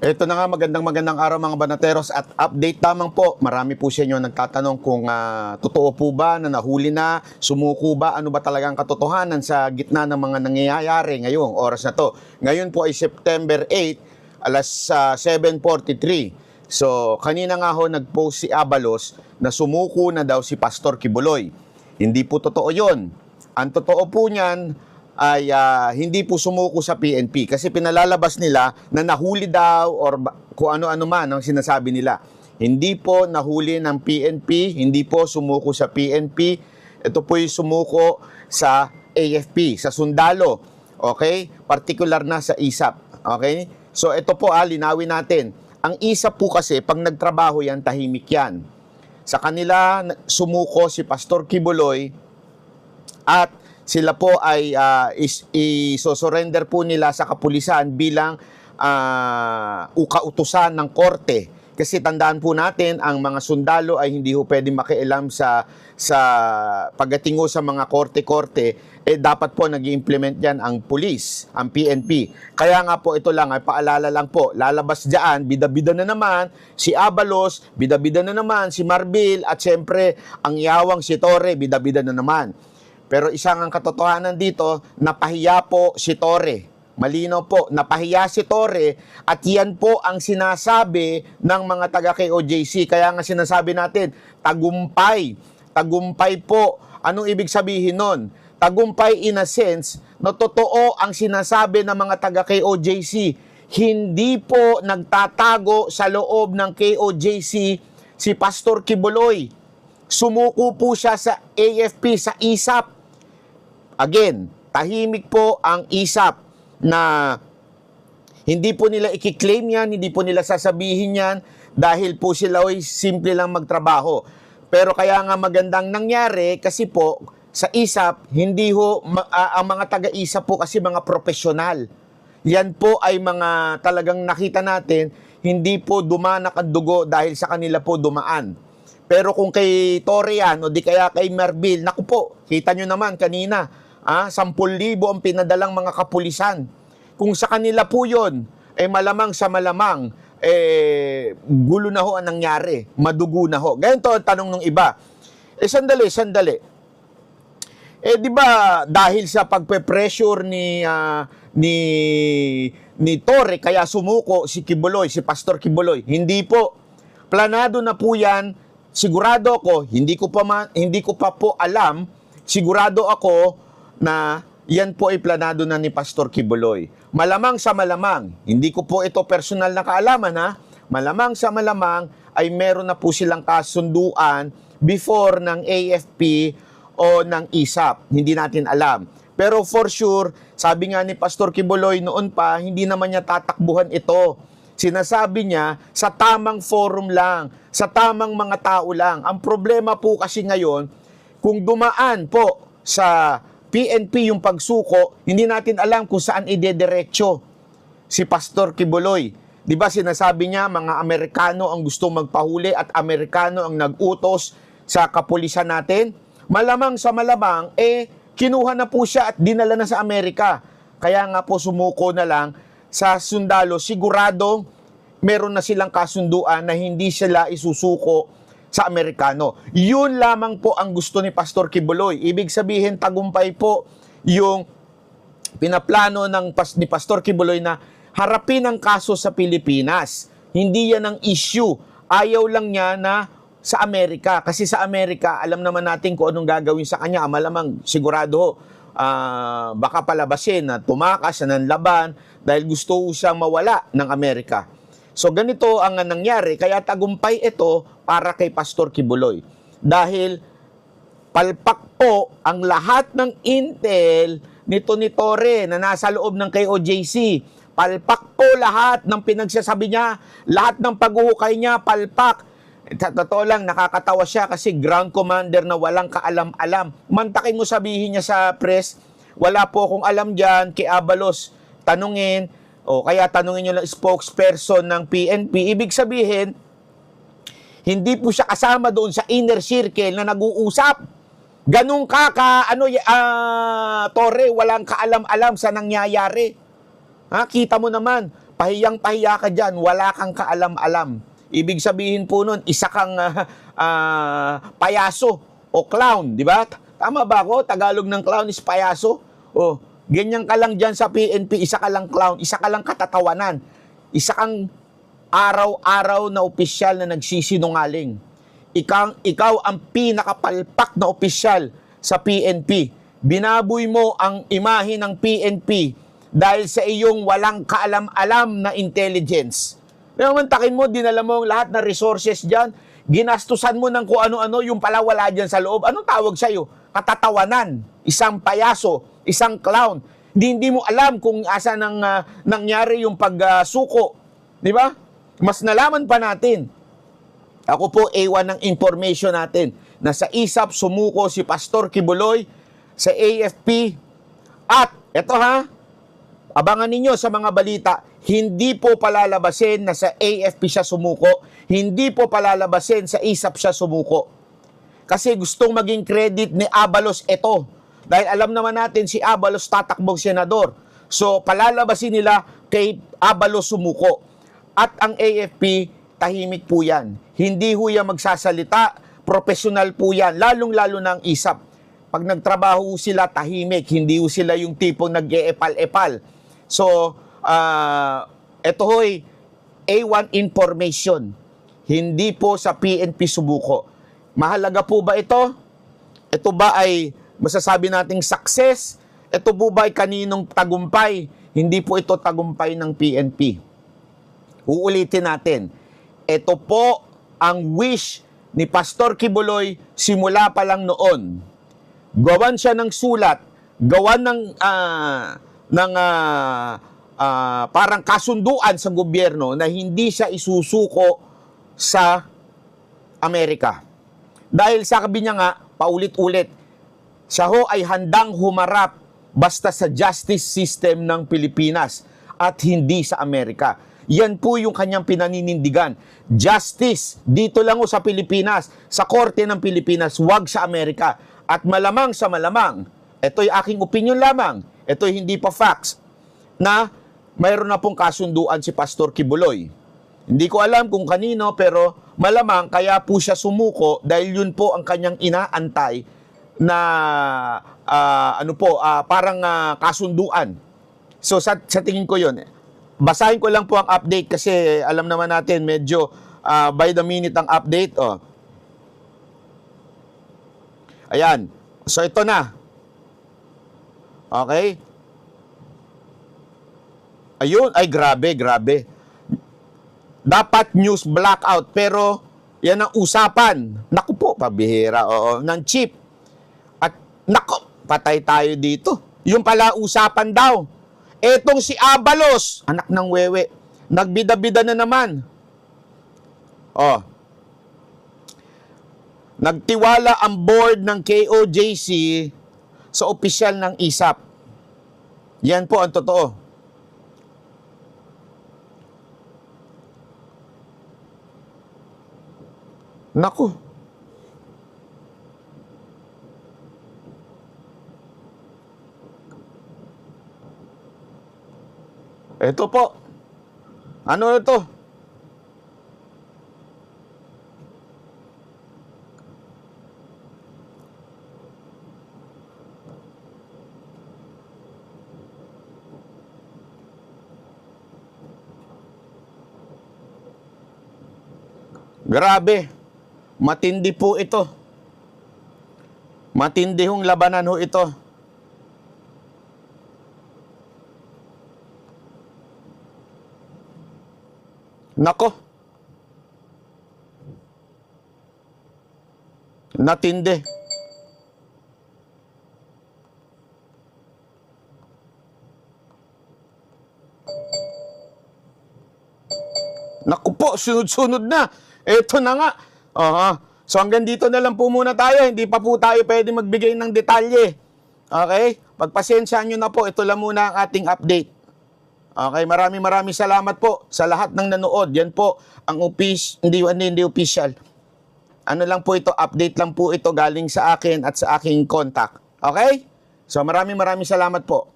Ito na nga, magandang araw mga banateros at update lamang po. Marami po sa inyo nagtatanong kung totoo po ba na nahuli na, sumuko ba, ano ba talagang katotohanan sa gitna ng mga nangyayari ngayong oras na to. Ngayon po ay September 8, alas 7:43. So, kanina nga ho nag-post si Abalos na sumuko na daw si Pastor Kibuloy. Hindi po totoo yon. Ang totoo po niyan ay hindi po sumuko sa PNP kasi pinalalabas nila na nahuli daw or kung ano-ano man ang sinasabi nila. Hindi po nahuli ng PNP, hindi po sumuko sa PNP. Ito po yung sumuko sa AFP, sa sundalo. Okay? Particular na sa ISAP. Okay? So ito po linawin natin. Ang ISAP po kasi pag nagtrabaho yan, tahimik yan. Sa kanila sumuko si Pastor Kibuloy at sila po ay isosurrender po nila sa kapulisan bilang ukautusan ng korte. Kasi tandaan po natin, ang mga sundalo ay hindi ho pwedeng makialam sa pagdating sa mga korte-korte, dapat po nag-i-implement yan ang pulis, ang PNP. Kaya nga po ito lang, ay paalala lang po, lalabas dyan, bida-bida na naman si Abalos, bida-bida na naman si Marbil, at syempre ang yawang si Torre, bida-bida na naman. Pero isang ang katotohanan dito, napahiya po si Torre. Malinaw po, napahiya si Torre at yan po ang sinasabi ng mga taga-KOJC. Kaya nga sinasabi natin, tagumpay. Tagumpay po. Anong ibig sabihin nun? Tagumpay in a sense na totoo ang sinasabi ng mga taga-KOJC. Hindi po nagtatago sa loob ng KOJC si Pastor Kibuloy. Sumuko po siya sa AFP, sa ISAP. Again, tahimik po ang ISAP na hindi po nila i-claim yan, hindi po nila sasabihin yan dahil po sila ay simple lang magtrabaho. Pero kaya nga magandang nangyari kasi po sa ISAP, hindi ho, ang mga taga-ISAP po kasi mga profesional. Yan po ay mga talagang nakita natin, hindi po dumanak ang dugo dahil sa kanila po dumaan. Pero kung kay Torre yan, o di kaya kay Marbil, naku po, kita nyo naman kanina, 10,000 ang pinadalang mga kapulisan. Kung sa kanila po yun, malamang sa malamang, gulo na ho ang nangyari, madugo na ho. Ganyan to ang tanong ng iba. Sandali. Di ba dahil sa pagpe-pressure ni Torre, kaya sumuko si Kibuloy, si Pastor Kibuloy? Hindi po. Planado na po yan. Sigurado ako, hindi ko pa po alam, sigurado ako na yan po ay planado na ni Pastor Kibuloy. Malamang sa malamang, hindi ko po ito personal na kaalaman malamang sa malamang ay meron na po silang kasunduan before ng AFP o ng ISAP. Hindi natin alam. Pero for sure, sabi nga ni Pastor Kibuloy noon pa, hindi naman niya tatakbuhan ito. Sinasabi niya sa tamang forum lang, sa tamang mga tao lang. Ang problema po kasi ngayon, kung dumaan po sa PNP yung pagsuko, hindi natin alam kung saan idediretso si Pastor Kibuloy. Di ba sinasabi niya, mga Amerikano ang gustong magpahuli at Amerikano ang nag-utos sa kapulisan natin? Malamang sa malamang, kinuha na po siya at dinala na sa Amerika. Kaya nga po sumuko na lang sa sundalo. Sigurado, meron na silang kasunduan na hindi sila isusuko sa Amerikano. Yun lamang po ang gusto ni Pastor Kibuloy. Ibig sabihin, tagumpay po yung pinaplano ni Pastor Kibuloy na harapin ang kaso sa Pilipinas. Hindi yan ang issue. Ayaw lang niya na sa Amerika. Kasi sa Amerika, alam naman natin kung anong gagawin sa kanya. Malamang, sigurado, baka palabasin na tumakas, na nanlaban, dahil gusto siyang mawala ng Amerika. So ganito ang nangyari, kaya tagumpay ito para kay Pastor Kibuloy. Dahil palpak po ang lahat ng intel nito ni Torre na nasa loob ng KOJC. Palpak po lahat ng pinagsasabi niya, lahat ng paghuhukay niya, palpak. Sa totoo lang, nakakatawa siya kasi ground commander na walang kaalam-alam. Mantakin mo sabihin niya sa press, wala po akong alam dyan, kay Abalos, tanungin, o kaya tanungin nyo lang spokesperson ng PNP. Ibig sabihin, hindi po siya kasama doon sa inner circle na nag-uusap. Ganun Torre, walang kaalam-alam sa nangyayari. Kita mo naman, pahiyang-pahiya ka dyan, wala kang kaalam-alam. Ibig sabihin po nun, isa kang payaso o clown, di ba? Tama ba ako? Tagalog ng clown is payaso. O, ganyan ka lang dyan sa PNP, isa ka lang clown, isa ka lang katatawanan, isa kang araw-araw na opisyal na nagsisinungaling. Ikaw ang pinakapalpak na opisyal sa PNP. Binaboy mo ang imahe ng PNP dahil sa iyong walang kaalam-alam na intelligence. Naman takin mo, dinala mo ang lahat na resources dyan, ginastusan mo ng kung ano-ano, yung pala wala dyan sa loob. Anong tawag sa'yo? Katatawanan, isang payaso, isang clown. Hindi mo alam kung asa nangyari yung pagsuko. Di ba? Mas nalaman pa natin. Ako po, A1 ng information natin na sa ISAP sumuko si Pastor Kibuloy sa AFP. At, eto ha, abangan ninyo sa mga balita, hindi po palalabasin na sa AFP siya sumuko, hindi po palalabasin sa ISAP siya sumuko. Kasi gustong maging credit ni Abalos ito. Dahil alam naman natin si Abalos tatakbong senador. So, palalabasin nila kay Abalos sumuko. At ang AFP, tahimik po yan. Hindi ho yan magsasalita, professional po yan, lalong-lalo ng ISAP. Pag nagtrabaho sila, tahimik, hindi ho sila yung tipong nag-e-epal-epal. So, ito ho'y A1 information. Hindi po sa PNP sumuko. Mahalaga po ba ito? Ito ba ay masasabi nating success? Ito po ba ay kaninong tagumpay? Hindi po ito tagumpay ng PNP. Uulitin natin. Ito po ang wish ni Pastor Kibuloy simula pa lang noon. Gawan siya ng sulat, gawan ng parang kasunduan sa gobyerno na hindi siya isusuko sa Amerika. Dahil sabi niya nga, paulit-ulit, siya ho ay handang humarap basta sa justice system ng Pilipinas at hindi sa Amerika. Yan po yung kanyang pinaninindigan. Justice, dito lang o sa Pilipinas, sa korte ng Pilipinas, wag sa Amerika. At malamang sa malamang, ito'y aking opinion lamang, ito'y hindi pa facts, na mayroon na pong kasunduan si Pastor Kibuloy. Hindi ko alam kung kanino, pero malamang kaya po siya sumuko dahil yun po ang kanyang inaantay na parang kasunduan. So sa tingin ko yun, basahin ko lang po ang update kasi alam naman natin medyo by the minute ang update. Oh. Ayan. So ito na. Okay. Ayun. Ay grabe. Dapat news blackout pero yan ang usapan. Naku po, pabihira. Oo, ng chief. At naku, patay tayo dito. Yung pala usapan daw. Etong si Abalos, anak ng wewe, nagbida-bida na naman. Oh. Nagtiwala ang board ng KOJC sa opisyal ng ISAP. Yan po ang totoo. Naku. Ito po. Ano ito? Grabe. Matindi po ito. Matindi hong labanan ho ito. Nako. Natindi. Naku po, sunod-sunod na. Ito na nga. So hanggang dito na lang po muna tayo. Hindi pa po tayo pwede magbigay ng detalye. Okay? Pagpasensyaan nyo na po. Ito lang muna ang ating update. Okay, maraming salamat po sa lahat ng nanood. Yan po ang hindi official. Ano lang po ito, update lang po ito galing sa akin at sa aking contact. Okay? So maraming salamat po.